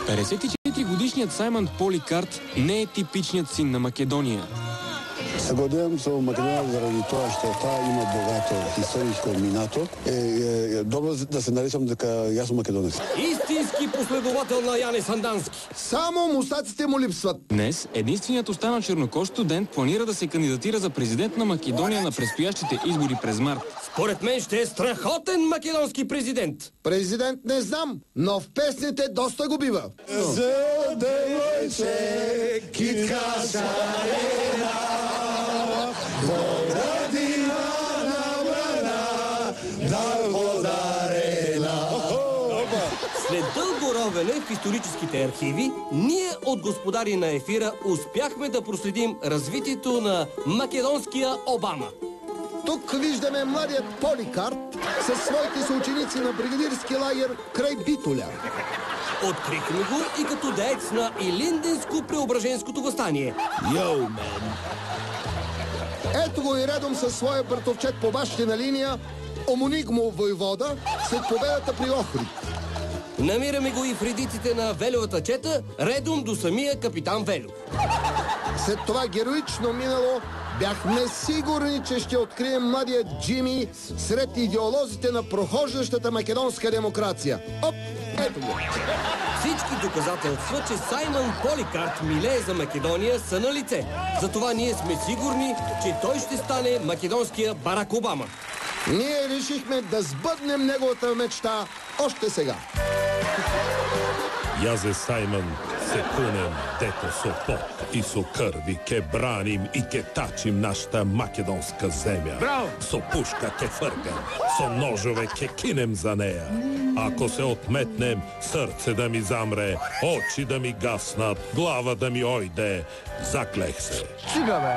54-годишният Саймън Поликарт не е типичният син на Македония. Се гордеем за Македония заради това, що та има богато историческо минато. Добро да се наричам дека јас сум македонец. Истински последовател на Яне Сандански. Само мустаците му липсват. Днес единственият останал чернокож студент планира да се кандидатира за президент на Македония на предстоящите избори през март. Според мен ще е страхотен македонски президент. Президент не знам, но в песните доста го бива. За девойче, китка шарена, След дълго ровене в историческите архиви, ние от господари на ефира успяхме да проследим развитието на македонския Обама. Тук виждаме младият Поликарт със своите съученици на бригадирски лагер край Битоля. Открихме го и като деец на Илинденско-Преображенското въстание. Йоу, мен! Ето го и редом със своя братовчет по бащина линия, Омонигмо войвода, след победата при Охрид. Намираме го и в редиците на Велевата чета, редом до самия капитан Велю. След това героично минало бяхме сигурни, че ще открием младия Джими сред идеолозите на прохождащата македонска демокрация. Оп, ето го! Всички доказателства, че Саймън Поликарт милее за Македония, са на лице. Затова ние сме сигурни, че той ще стане македонския Барак Обама. Ние решихме да сбъднем неговата мечта още сега. Јазе Саймън се кунем дето со пот и со крви ке браним и ке тачим нашата македонска земја. Браво! Со пушка ке фркам, со ножове ке кинем за нея. Ако се отметнем, срце да ми замре, очи да ми гаснат, глава да ми ојде, заклех се. Стига, бе!